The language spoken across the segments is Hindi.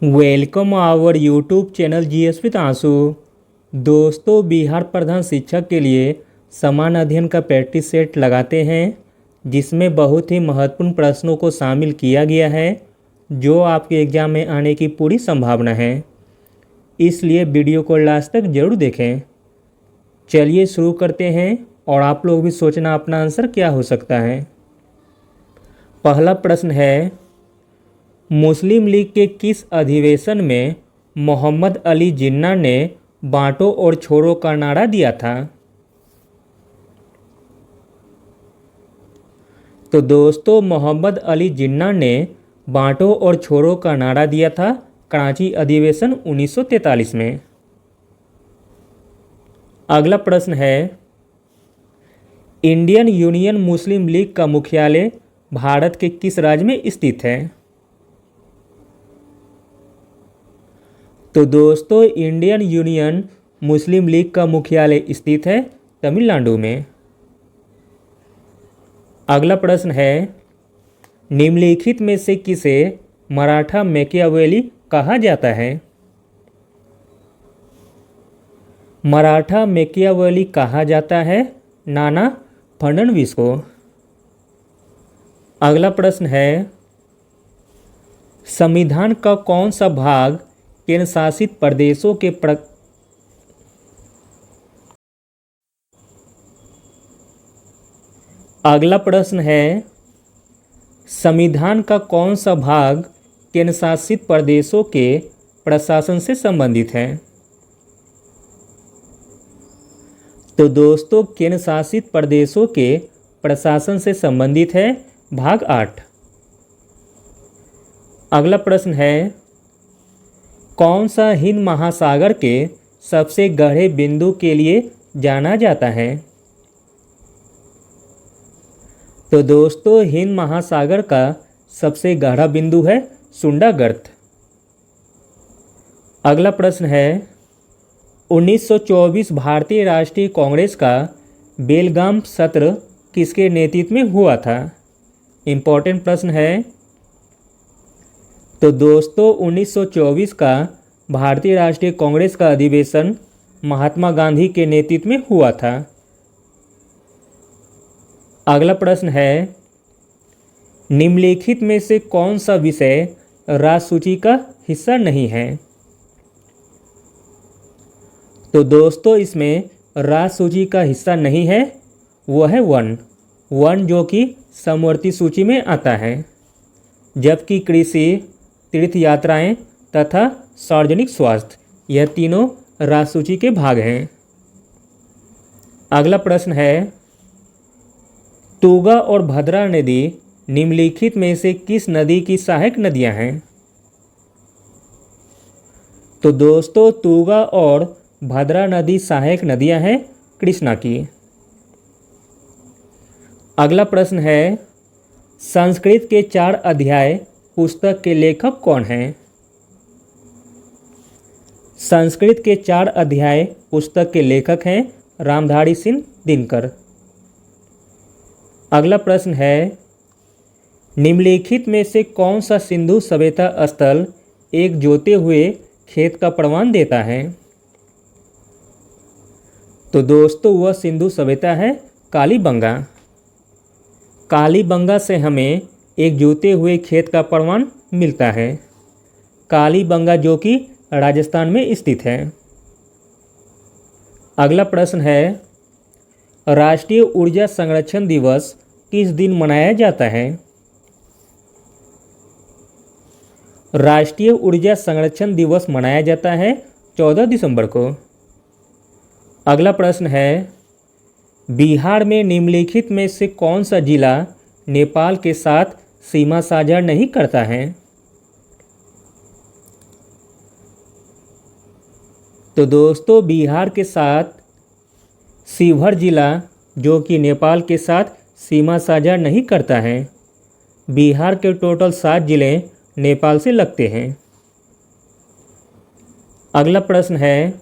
Welcome our YouTube channel GS with Ansu. दोस्तों, बिहार प्रधान शिक्षक के लिए समान अध्ययन का प्रैक्टिस सेट लगाते हैं जिसमें बहुत ही महत्वपूर्ण प्रश्नों को शामिल किया गया है जो आपके एग्ज़ाम में आने की पूरी संभावना है। इसलिए वीडियो को लास्ट तक जरूर देखें। चलिए शुरू करते हैं और आप लोग भी सोचना अपना आंसर क्या हो सकता है। पहला प्रश्न है, मुस्लिम लीग के किस अधिवेशन में मोहम्मद अली जिन्ना ने बांटो और छोड़ो का नारा दिया था? तो दोस्तों, मोहम्मद अली जिन्ना ने बांटो और छोड़ो का नारा दिया था कराची अधिवेशन 1943 में। अगला प्रश्न है, इंडियन यूनियन मुस्लिम लीग का मुख्यालय भारत के किस राज्य में स्थित है? तो दोस्तों, इंडियन यूनियन मुस्लिम लीग का मुख्यालय स्थित है तमिलनाडु में। अगला प्रश्न है, निम्नलिखित में से किसे मराठा मैकियावेली कहा जाता है? मराठा मैकियावेली कहा जाता है नाना फडणवीस को। अगला प्रश्न है, संविधान का कौन सा भाग केंद्र शासित प्रदेशों के अगला प्रश्न है, संविधान का कौन सा भाग केंद्र शासित प्रदेशों के प्रशासन से संबंधित है? तो दोस्तों, केंद्र शासित प्रदेशों के प्रशासन से संबंधित है भाग 8। अगला प्रश्न है, कौन सा हिंद महासागर के सबसे गहरे बिंदु के लिए जाना जाता है? तो दोस्तों, हिंद महासागर का सबसे गहरा बिंदु है सुंडागर्त। अगला प्रश्न है, 1924 भारतीय राष्ट्रीय कांग्रेस का बेलगाम सत्र किसके नेतृत्व में हुआ था? इम्पोर्टेंट प्रश्न है। तो दोस्तों, 1924 का भारतीय राष्ट्रीय कांग्रेस का अधिवेशन महात्मा गांधी के नेतृत्व में हुआ था। अगला प्रश्न है, निम्नलिखित में से कौन सा विषय राजसूची का हिस्सा नहीं है? तो दोस्तों, इसमें राजसूची का हिस्सा नहीं है, वह है वन जो कि समवर्ती सूची में आता है, जबकि कृषि, तीर्थ यात्राएं तथा सार्वजनिक स्वास्थ्य यह तीनों राजसूची के भाग हैं। अगला प्रश्न है, तुगा और भद्रा नदी निम्नलिखित में से किस नदी की सहायक नदियां हैं? तो दोस्तों, तुगा और भद्रा नदी सहायक नदियां हैं कृष्णा की। अगला प्रश्न है, संस्कृत के 4 अध्याय पुस्तक के लेखक कौन हैं? संस्कृत के 4 अध्याय पुस्तक के लेखक हैं रामधारी सिंह दिनकर। अगला प्रश्न है, निम्नलिखित में से कौन सा सिंधु सभ्यता स्थल एक जोते हुए खेत का प्रमाण देता है? तो दोस्तों, वह सिंधु सभ्यता है कालीबंगा। कालीबंगा से हमें एक जोते हुए खेत का प्रमाण मिलता है। कालीबंगा जो कि राजस्थान में स्थित है। अगला प्रश्न है, राष्ट्रीय ऊर्जा संरक्षण दिवस किस दिन मनाया जाता है? राष्ट्रीय ऊर्जा संरक्षण दिवस मनाया जाता है 14 दिसंबर को। अगला प्रश्न है, बिहार में निम्नलिखित में से कौन सा जिला नेपाल के साथ सीमा साझा नहीं करता है? तो दोस्तों, बिहार के साथ शिवहर जिला जो कि नेपाल के साथ सीमा साझा नहीं करता है। बिहार के टोटल 7 जिले नेपाल से लगते हैं। अगला प्रश्न है,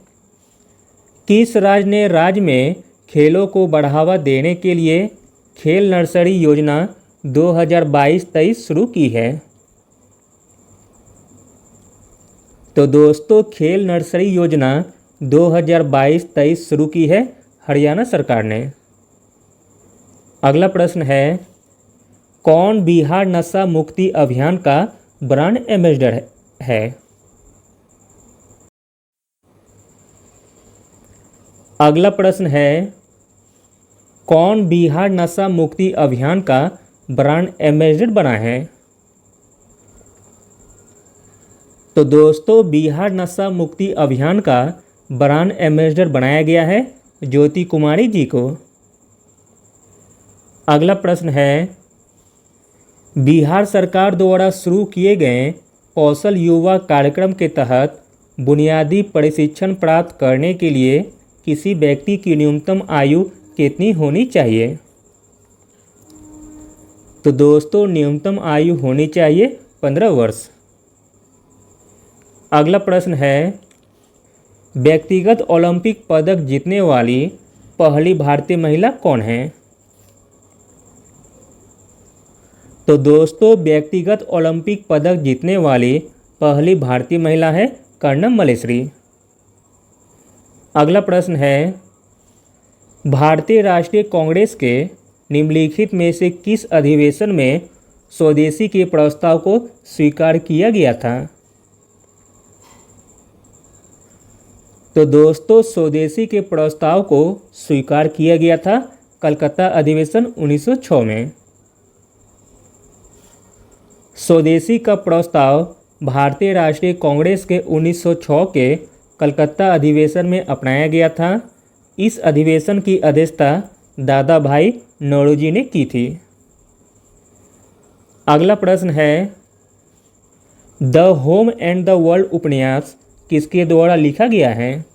किस राज्य ने राज्य में खेलों को बढ़ावा देने के लिए खेल नर्सरी योजना 2022-23 शुरू की है? तो दोस्तों खेल नर्सरी योजना 2022-23 शुरू की है हरियाणा सरकार ने। अगला प्रश्न है, कौन बिहार नशा मुक्ति अभियान का ब्रांड एम्बेसडर है? अगला प्रश्न है, कौन बिहार नशा मुक्ति अभियान का ब्रांड एम्बेसडर बना है? तो दोस्तों बिहार नशा मुक्ति अभियान का ब्रांड एम्बेसडर बनाया गया है ज्योति कुमारी जी को। अगला प्रश्न है, बिहार सरकार द्वारा शुरू किए गए कौशल युवा कार्यक्रम के तहत बुनियादी प्रशिक्षण प्राप्त करने के लिए किसी व्यक्ति की न्यूनतम आयु कितनी होनी चाहिए? तो दोस्तों न्यूनतम आयु होनी चाहिए 15 वर्ष। अगला प्रश्न है, व्यक्तिगत ओलंपिक पदक जीतने वाली पहली भारतीय महिला कौन है? तो दोस्तों व्यक्तिगत ओलंपिक पदक जीतने वाली पहली भारतीय महिला है कर्णम मल्लेश्वरी। अगला प्रश्न है, भारतीय राष्ट्रीय कांग्रेस के निम्नलिखित में से किस अधिवेशन में स्वदेशी के प्रस्ताव को स्वीकार किया गया था? तो दोस्तों स्वदेशी के प्रस्ताव को स्वीकार किया गया था कलकत्ता अधिवेशन 1906 में। स्वदेशी का प्रस्ताव भारतीय राष्ट्रीय कांग्रेस के 1906 के कलकत्ता अधिवेशन में अपनाया गया था। इस अधिवेशन की अध्यक्षता दादा भाई नौरोजी ने की थी। अगला प्रश्न है, the home and the world उपन्यास किसके द्वारा लिखा गया है?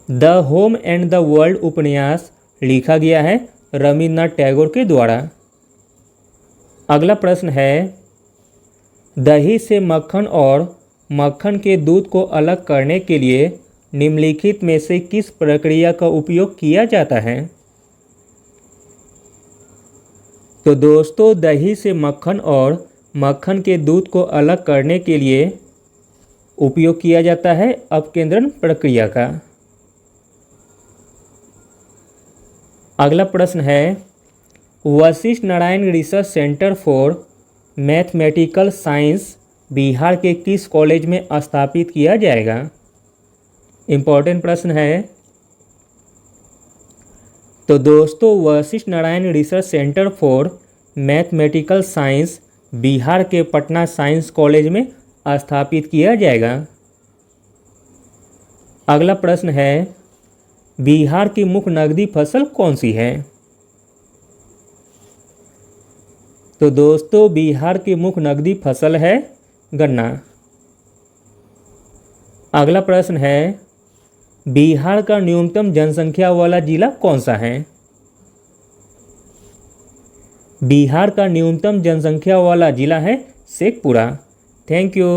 The home and the world उपन्यास लिखा गया है रविन्द्रनाथ टैगोर के द्वारा। अगला प्रश्न है, दही से मक्खन और मक्खन के दूध को अलग करने के लिए निम्नलिखित में से किस प्रक्रिया का उपयोग किया जाता है? तो दोस्तों दही से मक्खन और मक्खन के दूध को अलग करने के लिए उपयोग किया जाता है अपकेंद्रण प्रक्रिया का। अगला प्रश्न है, Vashishtha Narayan research centre for mathematical science Bihar के किस कॉलेज में स्थापित किया जाएगा? इम्पोर्टेंट प्रश्न है। तो दोस्तों Vashishtha Narayan research centre for mathematical science Bihar के पटना साइंस कॉलेज में स्थापित किया जाएगा। अगला प्रश्न है, बिहार की मुख्य नकदी फसल कौन सी है? तो दोस्तों बिहार की मुख्य नकदी फसल है गन्ना। अगला प्रश्न है, बिहार का न्यूनतम जनसंख्या वाला जिला कौन सा है? बिहार का न्यूनतम जनसंख्या वाला जिला है शेखपुरा। Thank you.